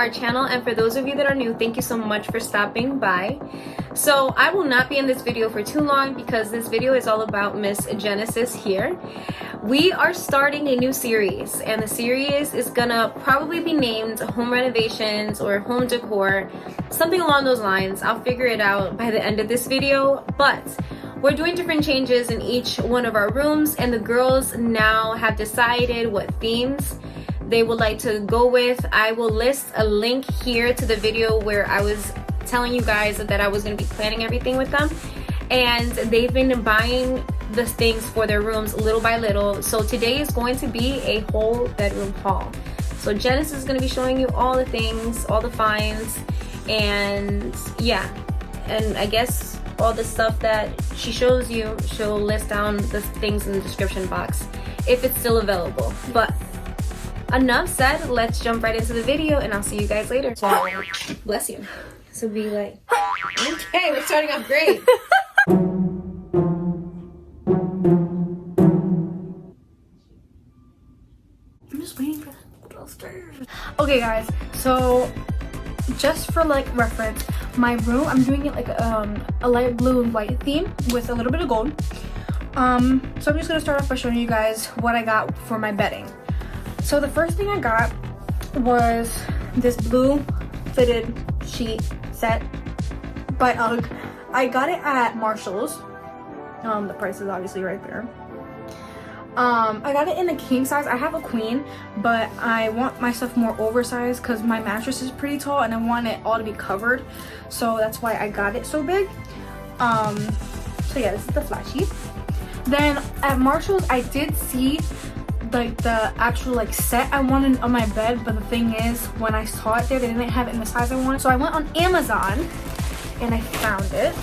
our channel, and for those of you that are new, thank you so much for stopping by. So I will not be in this video for too long because this video is all about Miss Genesis here. We are starting a new series, and the series is gonna probably be named Home Renovations or Home Decor, something along those lines. I'll figure it out by the end of this video, but we're doing different changes in each one of our rooms, and the girls now have decided what themes they would like to go with. I will list a link here to the video where I was telling you guys that I was going to be planning everything with them, and they've been buying the things for their rooms little by little. So today is going to be a whole bedroom haul. So Genesis is going to be showing you all the things, all the finds, and yeah, and I guess all the stuff that she shows you, she'll list down the things in the description box if it's still available. But enough said, let's jump right into the video, and I'll see you guys later. So, bless you. So be like, okay, we're starting off great. I'm just waiting for the downstairs. Okay guys, so just for like reference, my room, I'm doing it like a light blue and white theme with a little bit of gold. So I'm just gonna start off by showing you guys what I got for my bedding. So the first thing I got was this blue fitted sheet set by UGG. I got it at Marshall's. The price is obviously right there. I got it in a king size. I have a queen, but I want my stuff more oversized because my mattress is pretty tall and I want it all to be covered. So that's why I got it so big. So yeah, this is the flat sheet. Then at Marshall's, I did see like the actual like set I wanted on my bed, but the thing is, when I saw it there, they didn't have it in the size I wanted. So I went on Amazon and I found it.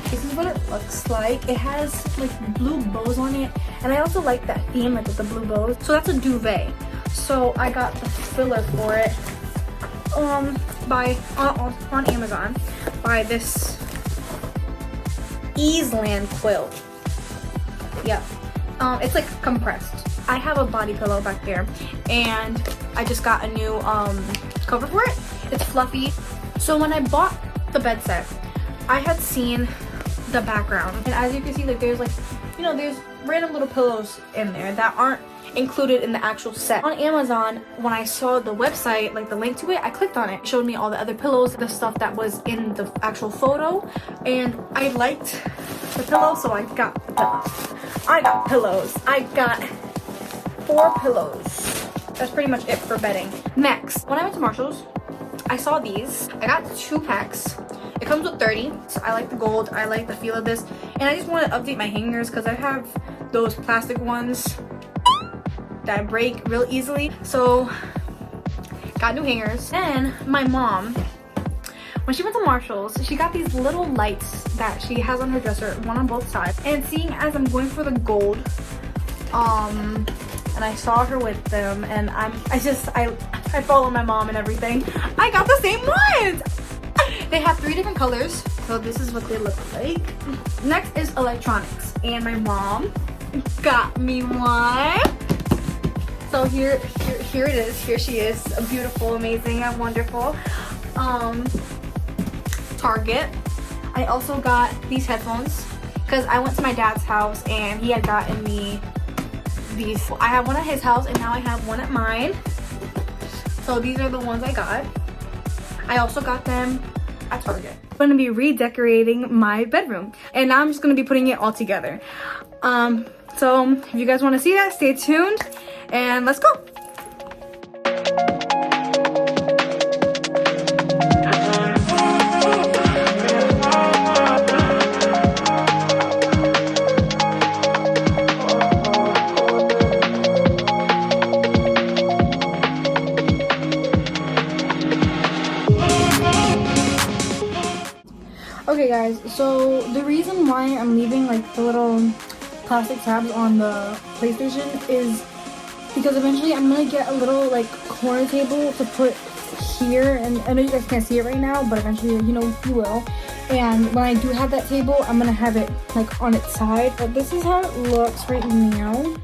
This is what it looks like. It has like blue bows on it, and I also like that theme, like with the blue bows. So that's a duvet. So I got the filler for it on Amazon by this Easeland quilt. Yep. It's like compressed. I have a body pillow back there, and I just got a new cover for it. It's fluffy. So when I bought the bed set, I had seen the background, and as you can see, like there's like, you know, there's random little pillows in there that aren't included in the actual set. On Amazon, when I saw the website, like the link to it, I clicked on it. It showed me all the other pillows, the stuff that was in the actual photo, and I liked the pillow, so I got pillows. I got 4 pillows. That's pretty much it for bedding. Next, when I went to Marshall's, I saw these. I got 2 packs. It comes with 30. So I like the gold. I like the feel of this. And I just want to update my hangers because I have those plastic ones that break real easily. So got new hangers. And my mom, when she went to Marshall's, she got these little lights that she has on her dresser, one on both sides. And seeing as I'm going for the gold, and I saw her with them, and I follow my mom and everything. I got the same ones. They have 3 different colors, so this is what they look like. Next is electronics, and my mom got me one. So here it is. Here she is, beautiful, amazing, and wonderful. Target. I also got these headphones because I went to my dad's house and he had gotten me these. I have one at his house and now I have one at mine. So these are the ones I got. I also got them at Target. I'm going to be redecorating my bedroom, and now I'm just going to be putting it all together. So if you guys want to see that, stay tuned and let's go. Okay guys, so the reason why I'm leaving like the little plastic tabs on the PlayStation is because eventually I'm gonna get a little like corner table to put here, and I know you guys can't see it right now, but eventually, you know, you will. And when I do have that table, I'm gonna have it like on its side. But this is how it looks right now.